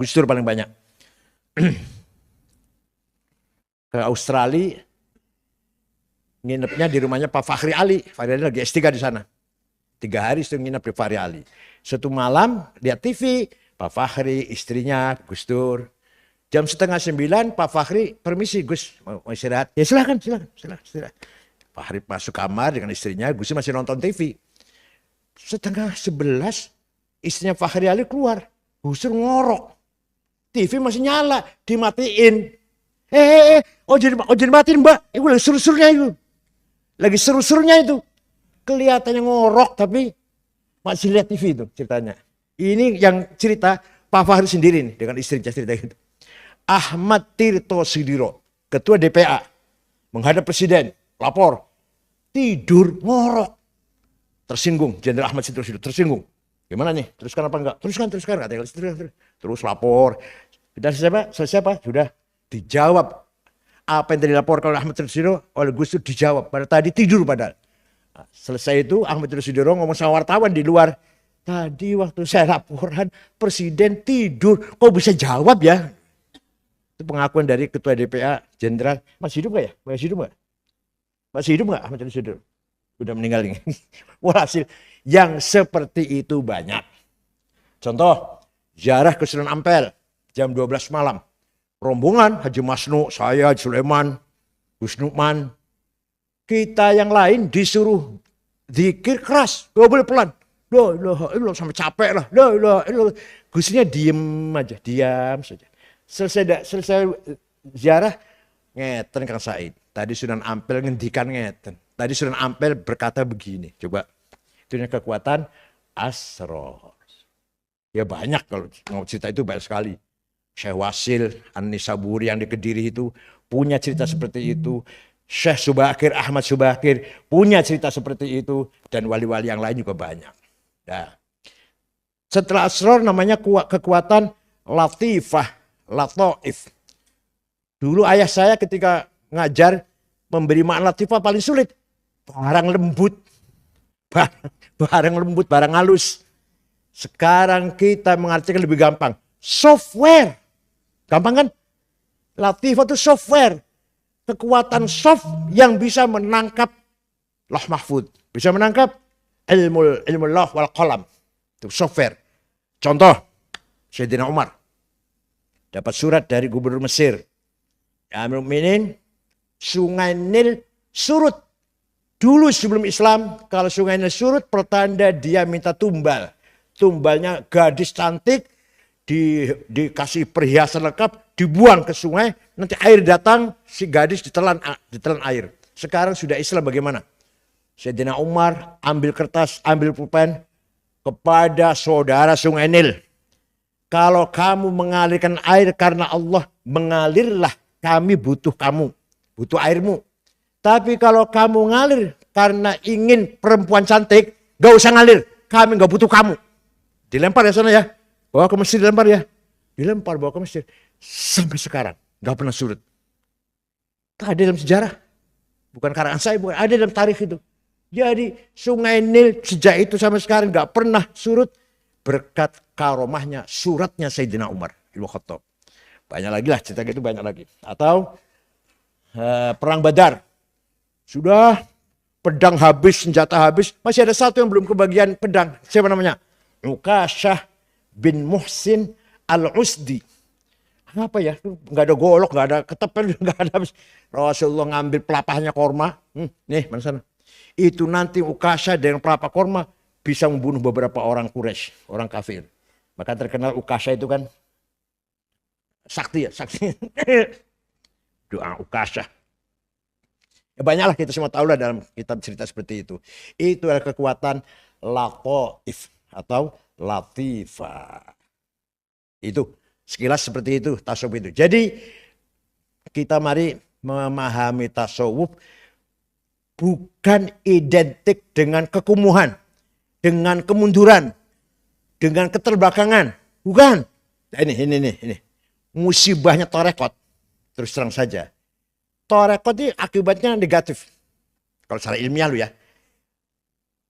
Ke Australia. Nginepnya di rumahnya Pak Fakhri Ali. Fakhri Ali lagi S3 di sana. 3 hari itu nginep di Fakhri Ali. Suatu malam lihat TV. Pak Fakhri, istrinya, Gus Dur. Jam 8:30 Pak Fakhri permisi Gus mau istirahat. Ya silakan. Pak Fakhri masuk kamar dengan istrinya. Gus Dur masih nonton TV. 10:30 istrinya Fakhri Ali keluar. Gus Dur ngorok. TV masih nyala. Dimatiin. Jangan matiin mbak. Itu lagi seru-serunya itu. Lagi seru-serunya itu. Kelihatannya ngorok tapi masih lihat TV itu ceritanya. Ini yang cerita Pak Fakhri sendiri nih dengan istrinya cerita gitu. Ahmad Tirto Sudiro, ketua DPA, menghadap presiden, lapor. Tidur ngorok. Tersinggung, Jenderal Ahmad Tirto Sudiro tersinggung. Gimana nih? Teruskan apa enggak? Teruskan. Terus lapor. Sudah selesai Pak? Sudah. Dijawab. Apa yang tadi dilaporkan oleh Ahmad Tirto Sudiro oleh Gus Dur dijawab. Pada tadi tidur padahal. Nah, selesai itu Ahmad Tirto Sudiro ngomong sama wartawan di luar. Tadi waktu saya laporan presiden tidur. Kok bisa jawab ya? Itu pengakuan dari ketua DPA Jenderal. Masih hidup gak ya? Masih hidup gak Ahmad Tirto Sudiro? Udah meninggal ini. Walhasil yang seperti itu banyak. Contoh ziarah ke Sunan Ampel jam 12 malam. Rombongan Haji Masnu, saya, Haji Sulaiman, Gus Nukman. Kita yang lain disuruh zikir keras, gak boleh pelan. Loh, sampai capek lah. Gusnya diem saja. Selesai ziarah, ngeten Kang Said. Tadi Sunan Ampel ngendikan ngeten. Tadi Sunan Ampel berkata begini. Coba, itu kekuatan asror. Ya banyak kalau mau cerita itu banyak sekali. Syekh Wasil An-Nisaburi yang di Kediri itu punya cerita seperti itu. Syekh Subakir, Ahmad Subakir punya cerita seperti itu. Dan wali-wali yang lain juga banyak. Nah, setelah asror namanya kekuatan latifah, latoif. Dulu ayah saya ketika ngajar memberi makna latifah paling sulit. Barang lembut, barang halus. Sekarang kita mengartikan lebih gampang. Software. Gampang kan? Latifah itu software. Kekuatan soft yang bisa menangkap Lauh Mahfud. Bisa menangkap ilmu lauh wal qalam. Itu software. Contoh, Sayyidina Umar. Dapat surat dari gubernur Mesir. Ya Amirul Mukminin, Sungai Nil surut. Dulu sebelum Islam, kalau Sungai Nil surut, pertanda dia minta tumbal. Tumbalnya gadis cantik, dikasih perhiasan lengkap, dibuang ke sungai, nanti air datang, si gadis ditelan air. Sekarang sudah Islam bagaimana? Sayyidina Umar ambil kertas, ambil pulpen kepada saudara Sungai Nil. Kalau kamu mengalirkan air karena Allah, mengalirlah, kami butuh kamu, butuh airmu. Tapi kalau kamu ngalir karena ingin perempuan cantik, gak usah ngalir, kami gak butuh kamu. Dilempar ya sana ya. Bawa ke Mesir dilempar ya. Dilempar bawa ke Mesir. Sampai sekarang. Gak pernah surut. Tak ada dalam sejarah. Bukan karangan saya, bukan, ada dalam tarikh itu. Jadi Sungai Nil sejak itu sampai sekarang nggak pernah surut berkat karomahnya suratnya Sayyidina Umar bin Khattab. Banyak lagi lah cerita gitu, banyak lagi. Atau perang Badar. Sudah pedang habis, senjata habis, masih ada satu yang belum kebagian pedang. Siapa namanya? Ukasyah bin Muhsin al-Usdi. Apa ya? Nggak ada golok, nggak ada ketepel, nggak ada habis. Rasulullah ngambil pelapahnya korma. Nih, mana sana? Itu nanti Ukasyah dengan pelapah korma bisa membunuh beberapa orang Quraisy, orang kafir. Maka terkenal Ukasyah itu kan sakti ya, sakti. Doa Ukasyah. Ya banyaklah kita semua tahu lah dalam kitab cerita seperti itu. Itu adalah kekuatan lataif atau latifa. Itu sekilas seperti itu tasawuf itu. Jadi kita mari memahami tasawuf bukan identik dengan kekumuhan, dengan kemunduran, dengan keterbelakangan. Bukan. Nah, ini. Musibahnya tarekat. Terus terang saja. Tarekat ini akibatnya negatif. Kalau secara ilmiah lu ya.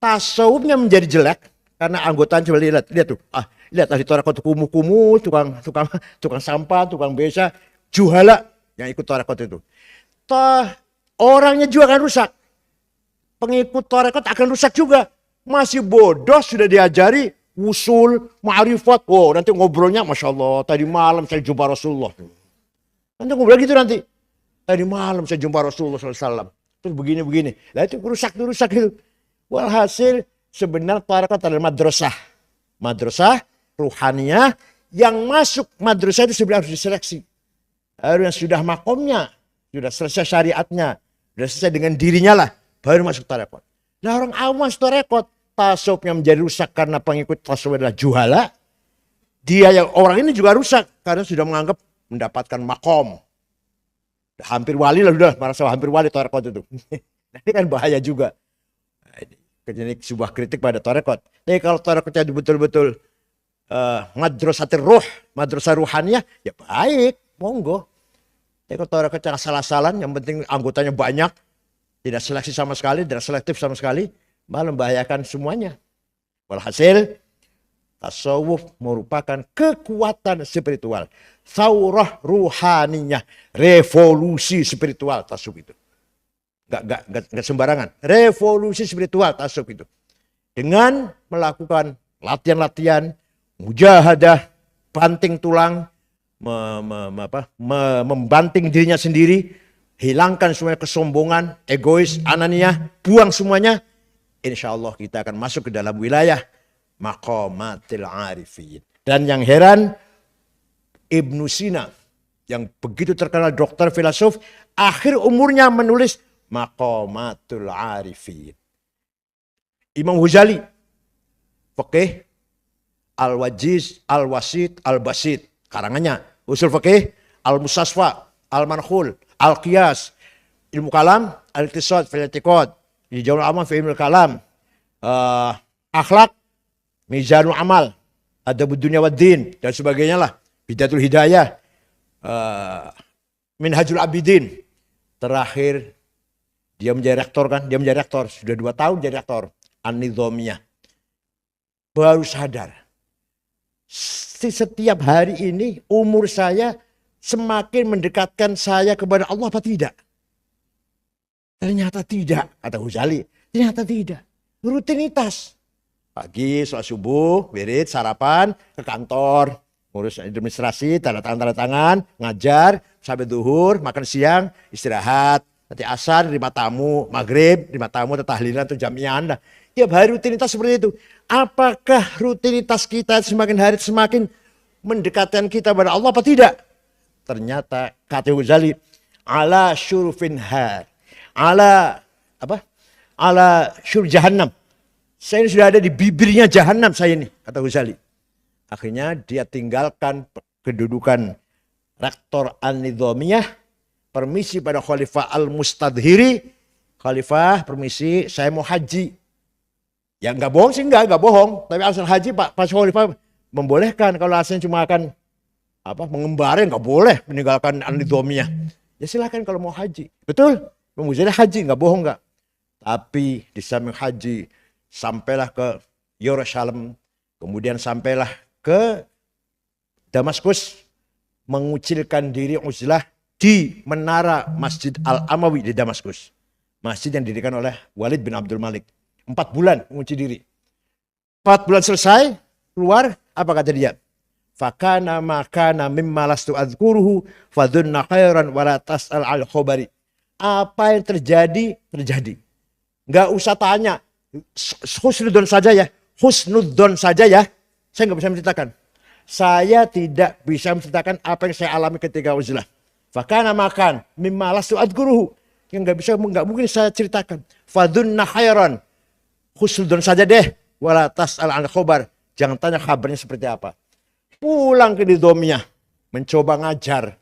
Tasawufnya menjadi jelek karena anggotanya coba lihat tuh. Lihat tadi tarekat kumuh-kumuh, tukang sampah, tukang beca, juhala yang ikut tarekat itu. Orangnya juga akan rusak. Pengikut tarekat akan rusak juga. Masih bodoh sudah diajari usul, ma'rifat. Oh, nanti ngobrolnya Masya Allah. Tadi malam saya jumpa Rasulullah. Nanti ngobrol gitu nanti. Tadi malam saya jumpa Rasulullah SAW. Terus begini-begini. Nah itu rusak itu. Walhasil sebenarnya tarekat adalah madrasah. Madrasah ruhaniyah yang masuk madrasah itu sebenarnya harus diseleksi. Harus yang sudah makomnya. Sudah selesai syariatnya. Sudah selesai dengan dirinya lah. Baru masuk tarekat. Nah orang awam masuk tarekat. Tasawufnya menjadi rusak karena pengikut tasawuf adalah juhala. Dia yang orang ini juga rusak. Karena sudah menganggap mendapatkan makom. Hampir wali lah sudah. Merasa hampir wali tarekat itu. Nah, ini kan bahaya juga. Ini sebuah kritik pada tarekat. Tapi kalau tarekatnya betul-betul madrasatir ruh. Madrasah ruhaniyah. Ya baik. Monggo. Tapi kalau tarekatnya salah-salah. Yang penting anggotanya banyak. Tidak seleksi sama sekali, tidak selektif sama sekali, malah membahayakan semuanya. Walhasil, tasawuf merupakan kekuatan spiritual. Saurah ruhaniyah, revolusi spiritual tasawuf itu. Gak sembarangan, revolusi spiritual tasawuf itu. Dengan melakukan latihan-latihan, mujahadah, banting tulang, membanting dirinya sendiri, hilangkan semua kesombongan, egois, ananiah, buang semuanya. Insya Allah kita akan masuk ke dalam wilayah maqamatil arifin. Dan yang heran, Ibnu Sina yang begitu terkenal dokter filosof, akhir umurnya menulis maqamatul arifin. Imam Ghazali, Fiqih, Al-Wajiz, Al-Wasit, Al-Basit. Karangannya, usul fiqih, Al-Mustasfa, Al-Mankhul, Al-Qiyas, ilmu kalam, Al-Iqtisad, Fil-I'tiqad, Hijabul Amal, Ilmu Kalam, Akhlak, Mizanul Amal, Adabud Dunya Wad Din, dan sebagainya lah. Bidatul Hidayah, Minhajul Abidin. Terakhir, dia menjadi rektor kan, sudah 2 tahun jadi rektor, An-Nizamiyah. Baru sadar, setiap hari ini umur saya semakin mendekatkan saya kepada Allah apa tidak? Ternyata tidak, kata Ghazali. Ternyata tidak. Rutinitas. Pagi, sholat subuh, wirid, sarapan, ke kantor, ngurus administrasi, tanda tangan, ngajar, sampai duhur, makan siang, istirahat. Nanti asar, terima tamu, maghrib, terima tamu, tahlilan, atau jamiah. Tiap hari rutinitas seperti itu. Apakah rutinitas kita semakin hari semakin mendekatkan kita kepada Allah apa tidak? Ternyata kata Ghazali, ala syurfin har, ala syur jahannam. Saya ini sudah ada di bibirnya jahannam saya ini, kata Ghazali. Akhirnya dia tinggalkan kedudukan rektor An-Nizamiyah, permisi pada Khalifah Al-Mustadhiri. Khalifah, permisi, saya mau haji. Ya nggak bohong sih, nggak bohong. Tapi asal haji Pak Khalifah membolehkan. Kalau asalnya cuma akan mengembara nggak boleh meninggalkan An-Nizamiyah. Ya silakan kalau mau haji. Betul? Imam Ghazali haji, nggak bohong nggak. Tapi di samping haji, sampailah ke Yerusalem, kemudian sampailah ke Damaskus, mengucilkan diri uzlah di menara Masjid Al-Amawi di Damaskus. Masjid yang didirikan oleh Walid bin Abdul Malik. 4 bulan mengunci diri. 4 bulan selesai, keluar, apa kata dia? Fakana makana mimma lastu adzkuruhu fadunna khairan wala tas'al al khobari. Apa yang terjadi, terjadi. Nggak usah tanya. Husnudon saja ya. Husnudon saja ya. Saya nggak bisa menceritakan. Saya tidak bisa menceritakan apa yang saya alami ketika uzlah. Fakana makan mimma lastu adzkuruhu. Yang nggak mungkin saya ceritakan. Fadunna khairan. Husnudon saja deh. Wala tas'al al khobar. Jangan tanya kabarnya seperti apa. Pulang ke Nidomia, mencoba ngajar,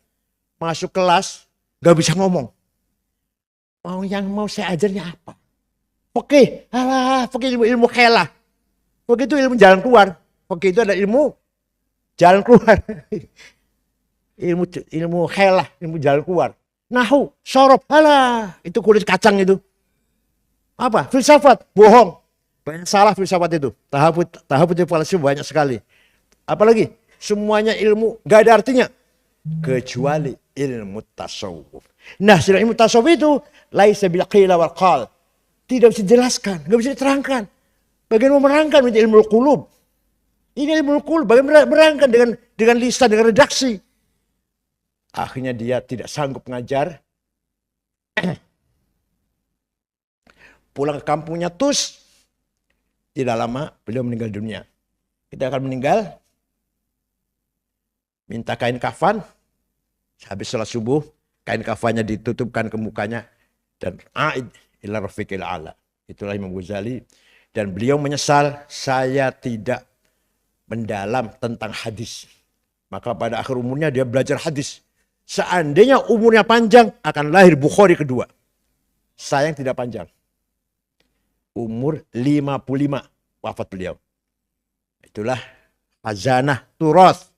masuk kelas, gak bisa ngomong. Mau saya ajarnya apa? Fikih, fikih ilmu khelah. Fikih itu ilmu jalan keluar. Fikih itu ada ilmu jalan keluar. ilmu khelah, ilmu jalan keluar. Nahu, sorob, itu kulit kacang itu. Apa? Filsafat, bohong. Banyak salah filsafat itu. Tahaput itu falsafah banyak sekali. Apalagi? Semuanya ilmu gak ada artinya kecuali ilmu tasawuf. Nah, ilmu tasawuf itu laisa bil qila wal qal. Tidak bisa dijelaskan, gak bisa diterangkan. Bagaimana menerangkan menjadi ilmu qulub? Ini ilmu qulub, bagaimana menerangkan dengan lisan, dengan redaksi. Akhirnya dia tidak sanggup mengajar. Pulang ke kampungnya Tus. Tidak lama beliau meninggal dunia. Kita akan meninggal. Minta kain kafan, habis sholat subuh, kain kafannya ditutupkan ke mukanya, dan a'id ila rafiqil a'la. Itulah Imam Ghazali. Dan beliau menyesal, saya tidak mendalam tentang hadis. Maka pada akhir umurnya dia belajar hadis. Seandainya umurnya panjang, akan lahir Bukhari kedua. Sayang tidak panjang. Umur 55, wafat beliau. Itulah khazanah turas.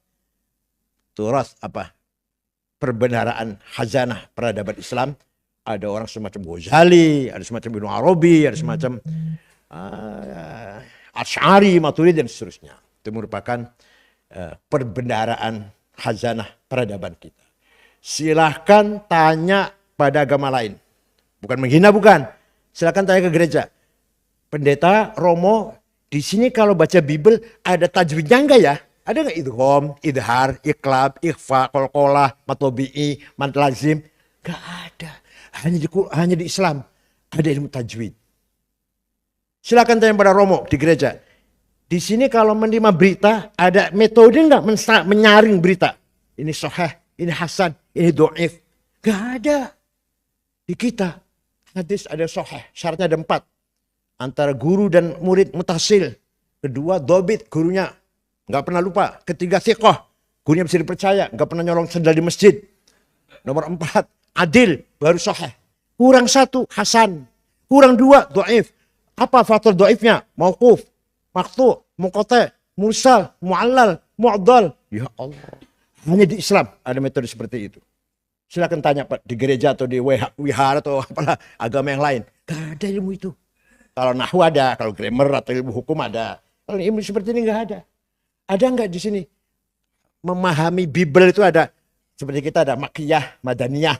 Turas apa? Perbendaharaan khazanah peradaban Islam. Ada orang semacam Ghazali, ada semacam Ibnu Arabi, ada semacam Asy'ari, Maturidi dan seterusnya. Itu merupakan perbendaharaan khazanah peradaban kita. Silahkan tanya pada agama lain. Bukan menghina, bukan. Silahkan tanya ke gereja. Pendeta, Romo, di sini kalau baca Bible ada tajwidnya enggak ya? Ada nggak idgham, idhar, iqlab, ikhfa, qalqalah, matlubi'i, mad lazim? Gak ada. Hanya di Islam ada ilmu tajwid. Silakan tanya pada Romo di gereja. Di sini kalau menerima berita ada metode nggak menyaring berita? Ini sahih, ini hasan, ini dhaif. Gak ada. Di kita hadis ada sahih, syaratnya ada 4. Antara guru dan murid mutasil. Kedua, dobit, gurunya nggak pernah lupa. Ketiga, thiqah, gurunya bisa dipercaya, nggak pernah nyolong sendal di masjid. Nomor 4, adil, baru sahih. Kurang 1, hasan. Kurang 2, dhaif. Apa faktor dhaifnya? Mauquf, maqtu', munqati', mursal, mu'allal, mu'dal. Ya Allah. Hanya di Islam ada metode seperti itu. Silakan tanya Pak di gereja atau di wihara atau apalah agama yang lain. Gak ada ilmu itu. Kalau nahwu ada, kalau grammar atau ilmu hukum ada. Kalau ilmu seperti ini nggak ada. Ada nggak di sini? Memahami Bible itu ada. Seperti kita ada makiyah, madaniyah.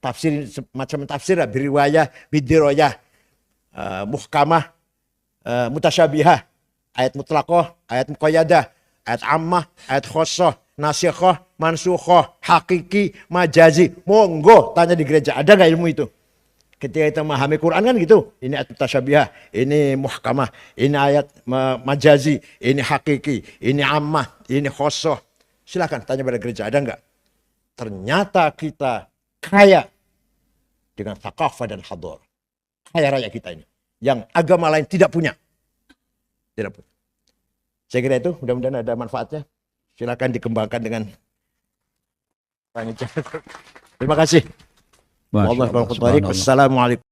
Tafsir, macam tafsir, biriwayah, bidiroyah, muhkamah, mutasyabihah, ayat mutlaqah, ayat muqayyadah, ayat ammah, ayat khosoh, nasikhah, mansukhah, hakiki, majazi. Monggo tanya di gereja, ada nggak ilmu itu? Ketika kita memahami Quran kan gitu. Ini ayat mutasyabihah, ini muhkamah, ini ayat majazi, ini hakiki, ini ammah, ini khosoh. Silakan tanya pada gereja, ada nggak? Ternyata kita kaya dengan thaqafah dan hadar. Kaya raya kita ini. Yang agama lain tidak punya. Tidak punya. Saya kira itu, mudah-mudahan ada manfaatnya. Silakan dikembangkan dengan terima kasih. Wassalamualaikum.